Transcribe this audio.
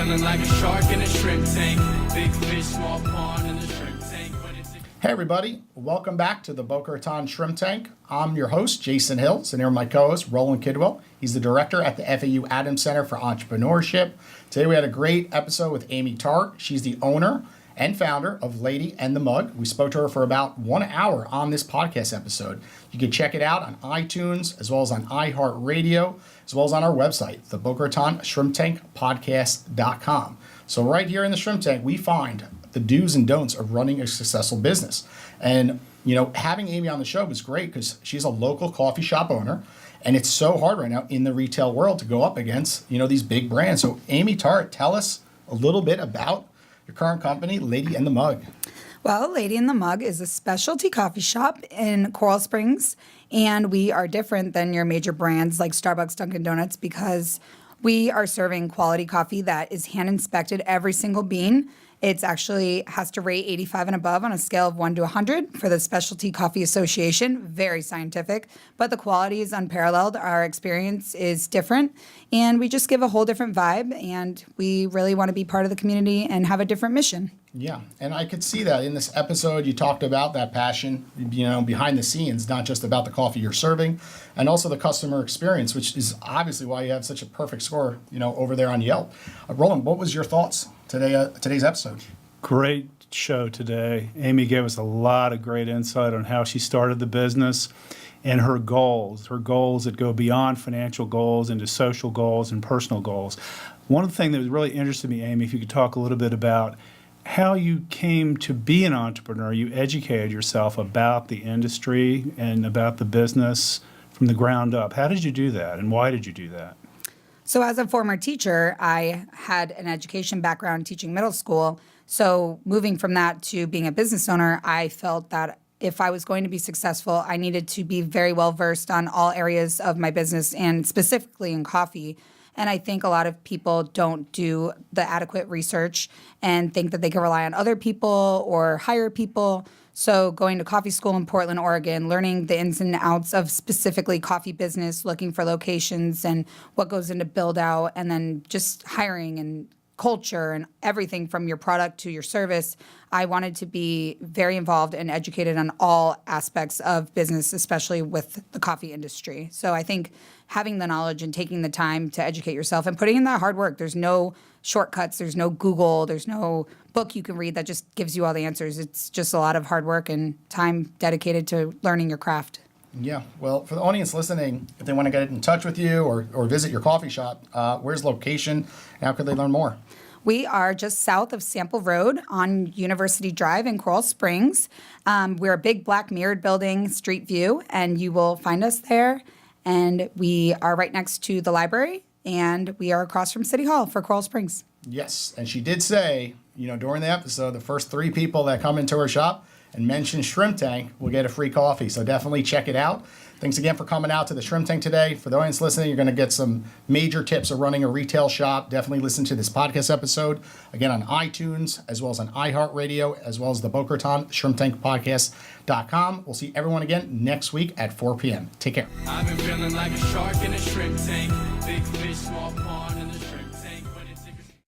feeling like a shark in a shrimp tank. Big fish, small pond in the shrimp tank. Hey everybody, welcome back to the Boca Raton Shrimp Tank. I'm your host, Jason Hill, and here with my co-host, Roland Kidwell. He's the director at the FAU Adams Center for Entrepreneurship. Today we had a great episode with Aimee Tarte. She's the owner and founder of Lady and the Mug. We spoke to her for about 1 hour on this podcast episode. You can check it out on iTunes, as well as on iHeartRadio, as well as on our website, the Boca Raton Shrimp Tank Podcast.com. So right here in the Shrimp Tank, we find the do's and don'ts of running a successful business. And, having Aimee on the show was great because she's a local coffee shop owner. And it's so hard right now in the retail world to go up against, these big brands. So Aimee Tarte, tell us a little bit about your current company, Lady and the Mug. Well, Lady and the Mug is a specialty coffee shop in Coral Springs. And we are different than your major brands like Starbucks, Dunkin' Donuts, because we are serving quality coffee that is hand inspected every single bean. It's actually has to rate 85 and above on a scale of 1 to 100 for the Specialty Coffee Association. Very scientific, but the quality is unparalleled. Our experience is different, and we just give a whole different vibe, and we really want to be part of the community and have a different mission. Yeah, and I could see that in this episode. You talked about that passion, behind the scenes, not just about the coffee you're serving, and also the customer experience, which is obviously why you have such a perfect score, over there on Yelp. Roland, what was your thoughts today's episode? Great show today. Aimee gave us a lot of great insight on how she started the business and her goals that go beyond financial goals into social goals and personal goals. One of the things that was really interested me, Aimee, if you could talk a little bit about how you came to be an entrepreneur. You educated yourself about the industry and about the business from the ground up. How did you do that, and why did you do that? So as a former teacher, I had an education background teaching middle school. So moving from that to being a business owner, I felt that if I was going to be successful, I needed to be very well versed on all areas of my business and specifically in coffee. And I think a lot of people don't do the adequate research and think that they can rely on other people or hire people. So going to coffee school in Portland, Oregon, learning the ins and outs of specifically coffee business, looking for locations and what goes into build out, and then just hiring and culture and everything from your product to your service. I wanted to be very involved and educated on all aspects of business, especially with the coffee industry. So I think having the knowledge and taking the time to educate yourself and putting in that hard work, there's no shortcuts, there's no Google, there's no book you can read that just gives you all the answers. It's just a lot of hard work and time dedicated to learning your craft. Yeah, well, for the audience listening, if they want to get in touch with you or visit your coffee shop, where's location and how could they learn more? We are just south of Sample Road on University Drive in Coral Springs. We're a big black mirrored building, street view, and you will find us there. And we are right next to the library, and we are across from City Hall for Coral Springs. Yes, and she did say, during the episode, the first 3 people that come into her shop and mention Shrimp Tank will get a free coffee. So definitely check it out. Thanks again for coming out to the Shrimp Tank today. For the audience listening, you're going to get some major tips of running a retail shop. Definitely listen to this podcast episode, again, on iTunes, as well as on iHeartRadio, as well as the Boca Raton Shrimp Tank Podcast.com. We'll see everyone again next week at 4 p.m. Take care. I've been feeling like a shark in a shrimp tank. Big fish, small pond.